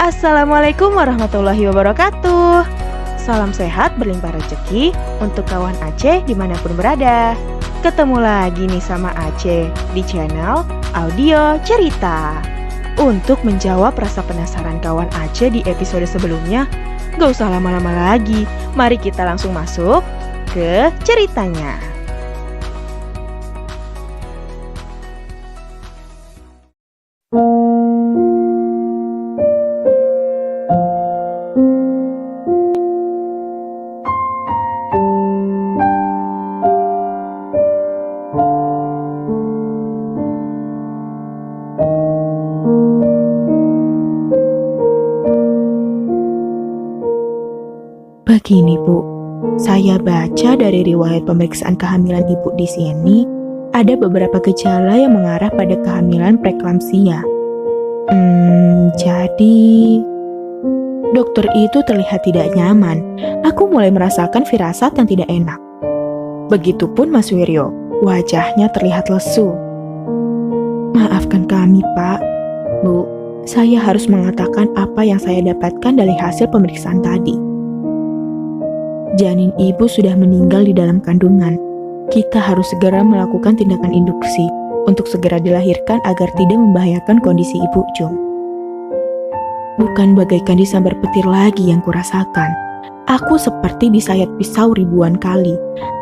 Assalamualaikum warahmatullahi wabarakatuh. Salam sehat berlimpah rezeki untuk kawan Aceh dimanapun berada. Ketemu lagi nih sama Aceh di channel Audio Cerita. Untuk menjawab rasa penasaran kawan Aceh di episode sebelumnya, gak usah lama-lama lagi. Mari kita langsung masuk ke ceritanya. Begini Bu, saya baca dari riwayat pemeriksaan kehamilan Ibu di sini, ada beberapa gejala yang mengarah pada kehamilan preeklamsia. Jadi dokter itu terlihat tidak nyaman. Aku mulai merasakan firasat yang tidak enak. Begitupun Mas Wiryo, wajahnya terlihat lesu. Maafkan kami Pak, Bu, saya harus mengatakan apa yang saya dapatkan dari hasil pemeriksaan tadi. Janin ibu sudah meninggal di dalam kandungan. Kita harus segera melakukan tindakan induksi untuk segera dilahirkan agar tidak membahayakan kondisi ibu Jum. Bukan bagaikan disambar petir lagi yang kurasakan. Aku seperti disayat pisau ribuan kali.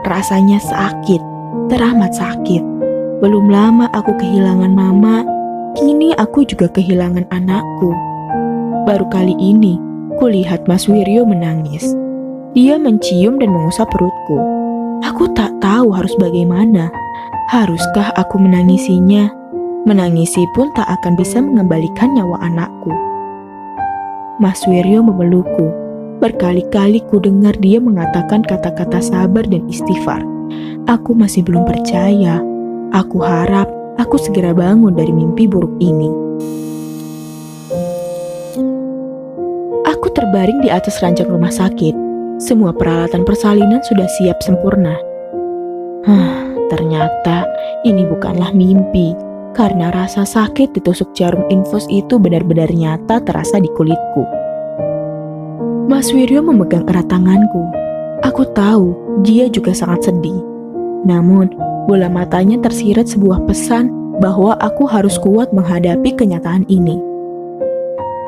Rasanya sakit, teramat sakit. Belum lama aku kehilangan mama, kini aku juga kehilangan anakku. Baru kali ini, kulihat Mas Wiryo menangis. Dia mencium dan mengusap perutku. Aku tak tahu harus bagaimana. Haruskah aku menangisinya? Menangisi pun tak akan bisa mengembalikan nyawa anakku. Mas Wiryo memelukku. Berkali-kali ku dengar dia mengatakan kata-kata sabar dan istighfar. Aku masih belum percaya. Aku harap aku segera bangun dari mimpi buruk ini. Aku terbaring di atas ranjang rumah sakit. Semua peralatan persalinan sudah siap sempurna. Ternyata ini bukanlah mimpi, karena rasa sakit ditusuk jarum infus itu benar-benar nyata terasa di kulitku. Mas Wiryo memegang erat tanganku. Aku tahu dia juga sangat sedih. Namun, bola matanya tersirat sebuah pesan bahwa aku harus kuat menghadapi kenyataan ini.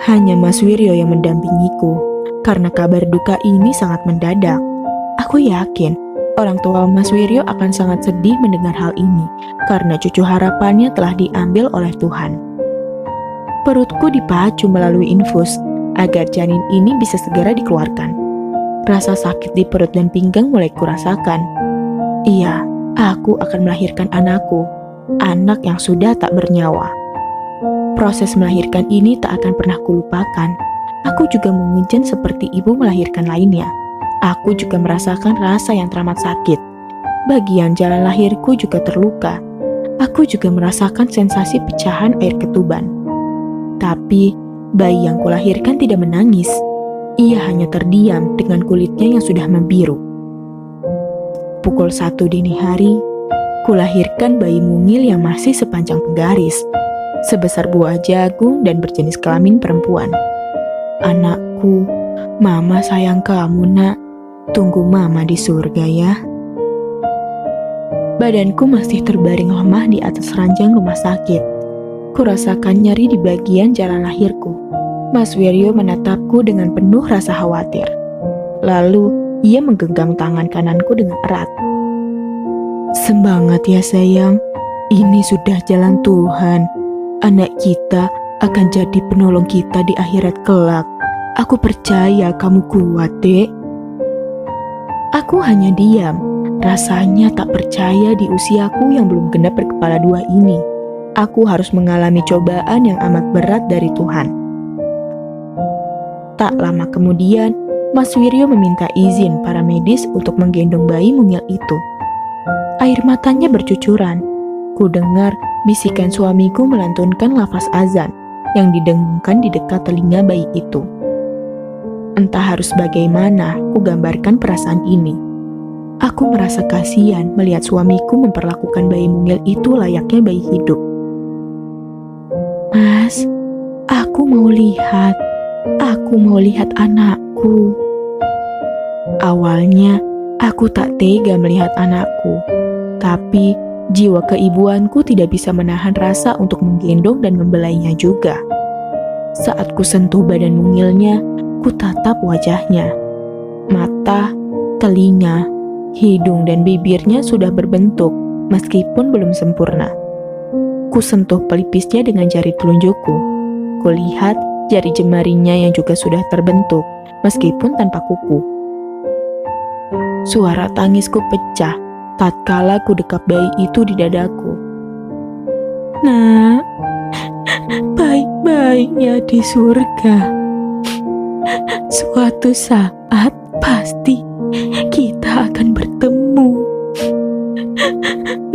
Hanya Mas Wiryo yang mendampingiku. Karena kabar duka ini sangat mendadak. Aku yakin orang tua Mas Wiryo akan sangat sedih mendengar hal ini karena cucu harapannya telah diambil oleh Tuhan. Perutku dipacu melalui infus agar janin ini bisa segera dikeluarkan. Rasa sakit di perut dan pinggang mulai kurasakan. Iya, aku akan melahirkan anakku, anak yang sudah tak bernyawa. Proses melahirkan ini tak akan pernah kulupakan. Aku juga mengejen seperti ibu melahirkan lainnya. Aku juga merasakan rasa yang teramat sakit. Bagian jalan lahirku juga terluka. Aku juga merasakan sensasi pecahan air ketuban. Tapi, bayi yang kulahirkan tidak menangis. Ia hanya terdiam dengan kulitnya yang sudah membiru. Pukul 1 dini hari, kulahirkan bayi mungil yang masih sepanjang penggaris, sebesar buah jagung dan berjenis kelamin perempuan. Anakku, mama sayang kamu nak. Tunggu mama di surga ya. Badanku masih terbaring lemah di atas ranjang rumah sakit. Kurasakan nyeri di bagian jalan lahirku. Mas Wiryo menatapku dengan penuh rasa khawatir. Lalu, ia menggenggam tangan kananku dengan erat. Semangat ya sayang, ini sudah jalan Tuhan. Anak kita akan jadi penolong kita di akhirat kelak. Aku percaya kamu kuat, Dek. Aku hanya diam. Rasanya tak percaya di usiaku yang belum genap berkepala dua ini. Aku harus mengalami cobaan yang amat berat dari Tuhan. Tak lama kemudian, Mas Wiryo meminta izin para medis untuk menggendong bayi mungil itu. Air matanya bercucuran. Ku dengar bisikan suamiku melantunkan lafaz azan yang didengungkan di dekat telinga bayi itu. Entah harus bagaimana ku gambarkan perasaan ini. Aku merasa kasihan melihat suamiku memperlakukan bayi mungil itu layaknya bayi hidup. Mas, aku mau lihat. Aku mau lihat anakku. Awalnya, aku tak tega melihat anakku. Tapi, jiwa keibuanku tidak bisa menahan rasa untuk menggendong dan membelainya juga. Saat ku sentuh badan mungilnya, ku tatap wajahnya. Mata, telinga, hidung dan bibirnya sudah berbentuk, meskipun belum sempurna. Ku sentuh pelipisnya dengan jari telunjukku. Kulihat jari jemarinya yang juga sudah terbentuk, meskipun tanpa kuku. Suara tangisku pecah tatkala ku dekap bayi itu di dadaku. Nak, baik-baiknya di surga. Suatu saat pasti kita akan bertemu.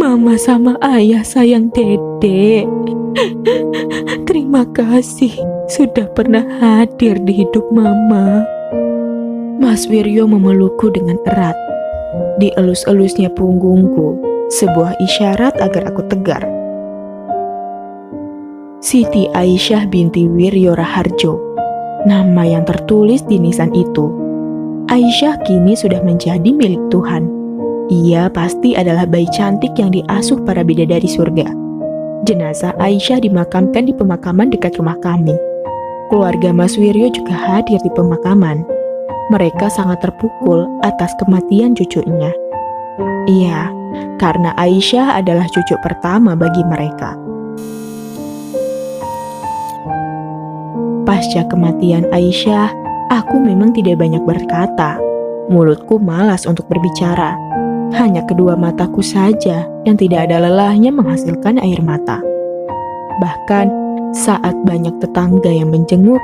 Mama sama ayah sayang Dedek. Terima kasih sudah pernah hadir di hidup Mama. Mas Wiryo memelukku dengan erat. Dielus-elusnya punggungku, sebuah isyarat agar aku tegar. Siti Aisyah binti Wiryo Raharjo, nama yang tertulis di nisan itu. Aisyah kini sudah menjadi milik Tuhan. Ia pasti adalah bayi cantik yang diasuh para bidadari surga. Jenazah Aisyah dimakamkan di pemakaman dekat rumah kami. Keluarga Mas Wiryo juga hadir di pemakaman. Mereka sangat terpukul atas kematian cucunya. Iya, karena Aisyah adalah cucu pertama bagi mereka. Pasca kematian Aisyah, aku memang tidak banyak berkata. Mulutku malas untuk berbicara. Hanya kedua mataku saja yang tidak ada lelahnya menghasilkan air mata. Bahkan saat banyak tetangga yang menjenguk,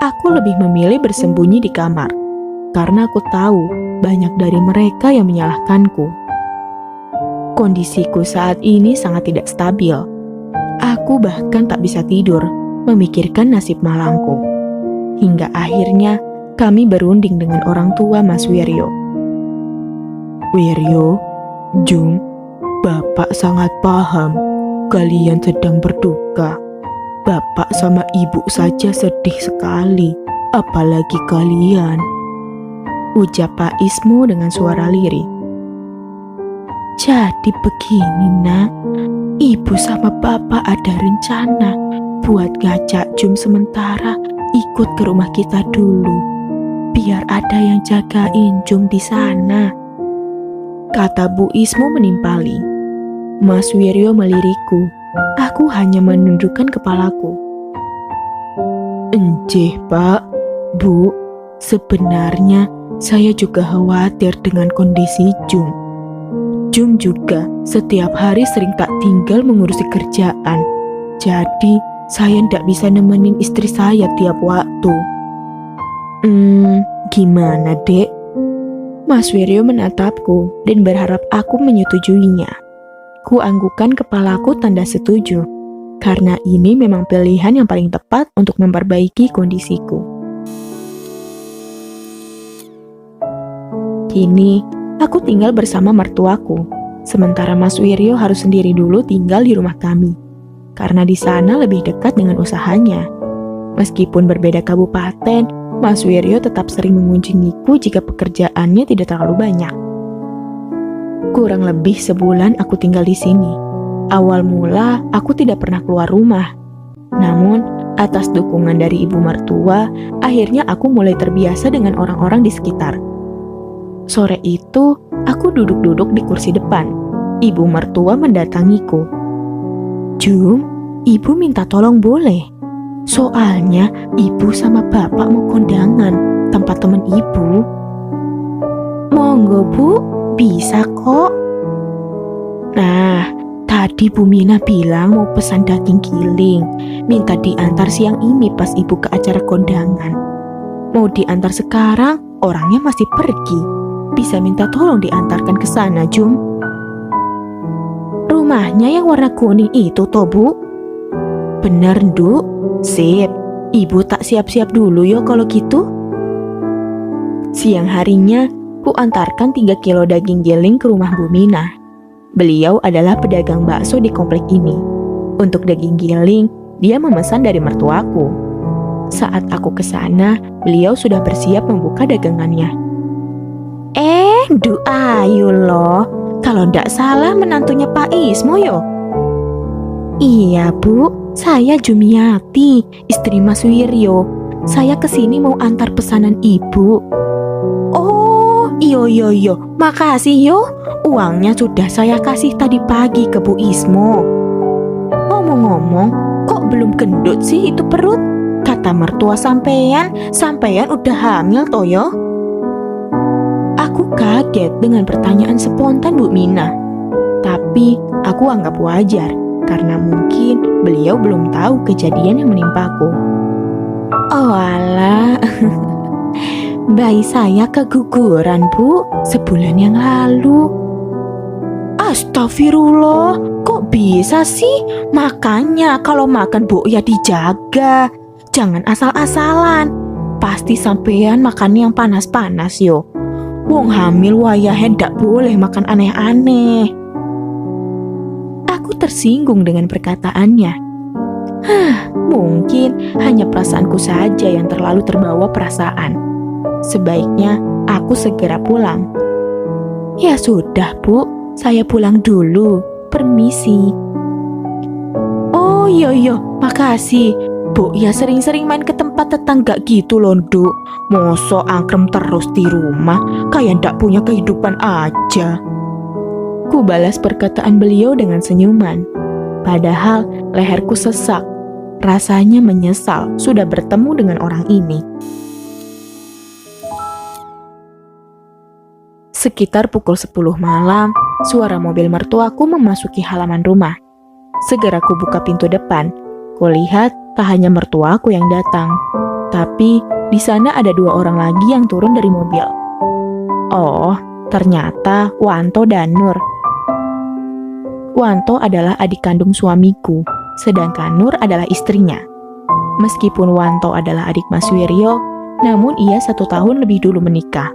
aku lebih memilih bersembunyi di kamar. Karena aku tahu banyak dari mereka yang menyalahkanku. Kondisiku saat ini sangat tidak stabil. Aku bahkan tak bisa tidur, memikirkan nasib malangku. Hingga akhirnya kami berunding dengan orang tua Mas Wiryo. Wiryo, Jum, Bapak sangat paham kalian sedang berduka. Bapak sama Ibu saja sedih sekali, apalagi kalian. Ujar Pak Ismu dengan suara lirih. Jadi begini nak, Ibu sama Bapak ada rencana buat ngajak Jum sementara ikut ke rumah kita dulu, biar ada yang jagain Jum di sana. Kata Bu Ismu menimpali. Mas Wiryo melirikku. Aku hanya menundukkan kepalaku. Encih Pak, Bu, sebenarnya saya juga khawatir dengan kondisi Jum. Jum juga setiap hari sering tak tinggal mengurusi kerjaan. Jadi saya tidak bisa nemenin istri saya tiap waktu. Gimana dek? Mas Wiryo menatapku dan berharap aku menyetujuinya. Ku anggukan kepalaku tanda setuju, karena ini memang pilihan yang paling tepat untuk memperbaiki kondisiku. Kini, aku tinggal bersama mertuaku, sementara Mas Wiryo harus sendiri dulu tinggal di rumah kami, karena di sana lebih dekat dengan usahanya. Meskipun berbeda kabupaten, Mas Wiryo tetap sering mengunjungiku jika pekerjaannya tidak terlalu banyak. Kurang lebih sebulan aku tinggal di sini. Awal mula aku tidak pernah keluar rumah. Namun, atas dukungan dari ibu mertua, akhirnya aku mulai terbiasa dengan orang-orang di sekitar. Sore itu, aku duduk-duduk di kursi depan. Ibu mertua mendatangiku. Jum, ibu minta tolong boleh? Soalnya ibu sama bapak mau kondangan tempat teman ibu. Monggo bu, bisa kok. Nah, tadi Bu Mina bilang mau pesan daging giling. Minta diantar siang ini pas ibu ke acara kondangan. Mau diantar sekarang, orangnya masih pergi. Bisa minta tolong diantarkan ke sana, Jum. Rumahnya yang warna kuning itu toh bu? Bener, Nduk. Sip, ibu tak siap-siap dulu yo kalau gitu. Siang harinya, ku antarkan 3 kilo daging giling ke rumah Bu Mina. Beliau adalah pedagang bakso di komplek ini. Untuk daging giling, dia memesan dari mertuaku. Saat aku ke sana, beliau sudah bersiap membuka dagangannya. Ayu loh. Kalau ndak salah menantunya Pak Ismo yo. Iya Bu, saya Jumiati, istri Mas Wiryo. Saya kesini mau antar pesanan ibu. Oh, iyo, makasih yo. Uangnya sudah saya kasih tadi pagi ke Bu Ismo. Ngomong-ngomong, kok belum gendut sih itu perut? Kata mertua sampean udah hamil toh yo? Aku kaget dengan pertanyaan spontan Bu Mina. Tapi aku anggap wajar, karena mungkin beliau belum tahu kejadian yang menimpaku. Oh alah, bayi saya keguguran Bu, sebulan yang lalu. Astagfirullah, kok bisa sih? Makanya kalau makan Bu ya dijaga, jangan asal-asalan. Pasti sampean makan yang panas-panas yo. Wong hamil wayahe ndak boleh makan aneh-aneh. Aku tersinggung dengan perkataannya. Mungkin hanya perasaanku saja yang terlalu terbawa perasaan. Sebaiknya aku segera pulang. Ya sudah Bu, saya pulang dulu. Permisi. Oh iya, makasih. Bu ya sering-sering main ke tempat tetangga gitu loh Nduk. Mosok angkrem terus di rumah, kayak ndak punya kehidupan aja. Ku balas perkataan beliau dengan senyuman. Padahal leherku sesak. Rasanya menyesal sudah bertemu dengan orang ini. Sekitar pukul 10 malam, suara mobil mertuaku memasuki halaman rumah. Segera ku buka pintu depan. Kulihat tak hanya mertuaku yang datang, tapi di sana ada 2 orang lagi yang turun dari mobil. Oh, ternyata Wanto dan Nur. Wanto adalah adik kandung suamiku, sedangkan Nur adalah istrinya. Meskipun Wanto adalah adik Mas Wiryo, namun ia 1 tahun lebih dulu menikah.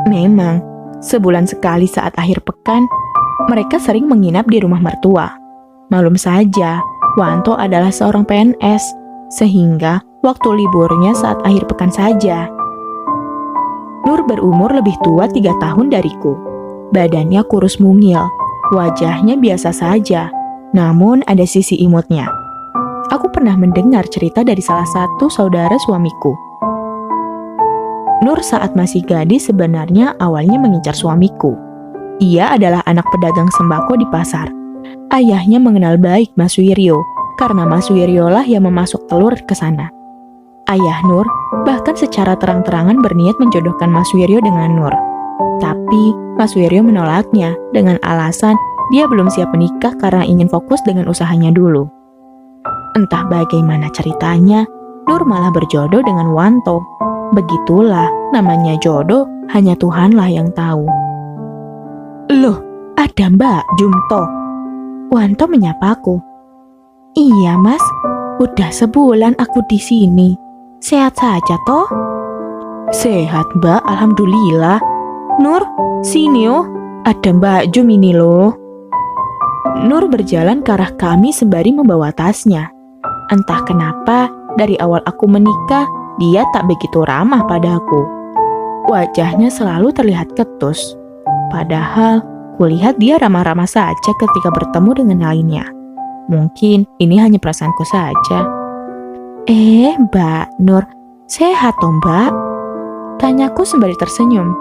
Memang, sebulan sekali saat akhir pekan, mereka sering menginap di rumah mertua. Malum saja, Wanto adalah seorang PNS, sehingga waktu liburnya saat akhir pekan saja. Nur berumur lebih tua 3 tahun dariku. Badannya kurus mungil, wajahnya biasa saja, namun ada sisi imutnya. Aku pernah mendengar cerita dari salah satu saudara suamiku. Nur saat masih gadis sebenarnya awalnya mengincar suamiku. Ia adalah anak pedagang sembako di pasar. Ayahnya mengenal baik Mas Wiryo, karena Mas Wiryo lah yang memasuk telur ke sana. Ayah Nur bahkan secara terang-terangan berniat menjodohkan Mas Wiryo dengan Nur. Tapi Mas Wiryo menolaknya dengan alasan dia belum siap menikah karena ingin fokus dengan usahanya dulu. Entah bagaimana ceritanya, Nur malah berjodoh dengan Wanto. Begitulah, namanya jodoh hanya Tuhanlah yang tahu. Loh, ada Mbak Jumto. Wanto menyapaku. Iya Mas, udah sebulan aku di sini. Sehat saja toh? Sehat Mbak, alhamdulillah. Nur, sini oh, ada Mbak Jum ini loh. Nur berjalan ke arah kami sembari membawa tasnya. Entah kenapa, dari awal aku menikah, dia tak begitu ramah padaku. Wajahnya selalu terlihat ketus. Padahal, kulihat dia ramah-ramah saja ketika bertemu dengan lainnya. Mungkin ini hanya perasaanku saja. Mbak Nur, sehat toh Mbak? Tanyaku sembari tersenyum.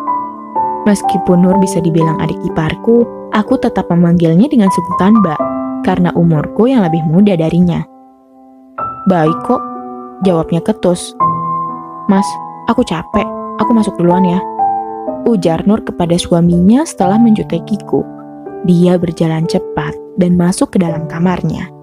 Meskipun Nur bisa dibilang adik iparku, aku tetap memanggilnya dengan sebutan Mbak, karena umurku yang lebih muda darinya. Baik kok, jawabnya ketus. Mas, aku capek, aku masuk duluan ya. Ujar Nur kepada suaminya setelah menjutekiku. Dia berjalan cepat dan masuk ke dalam kamarnya.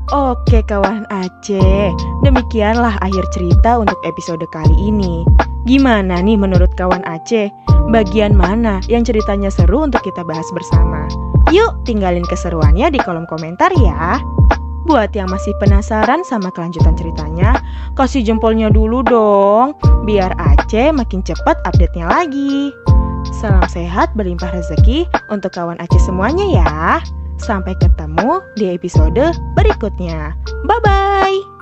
Oke kawan Aceh, demikianlah akhir cerita untuk episode kali ini. Gimana nih menurut kawan Aceh? Bagian mana yang ceritanya seru untuk kita bahas bersama? Yuk tinggalin keseruannya di kolom komentar ya. Buat yang masih penasaran sama kelanjutan ceritanya, kasih jempolnya dulu dong, biar Aceh makin cepat update-nya lagi. Salam sehat berlimpah rezeki untuk kawan Aceh semuanya ya. Sampai ketemu di episode berikutnya. Bye-bye!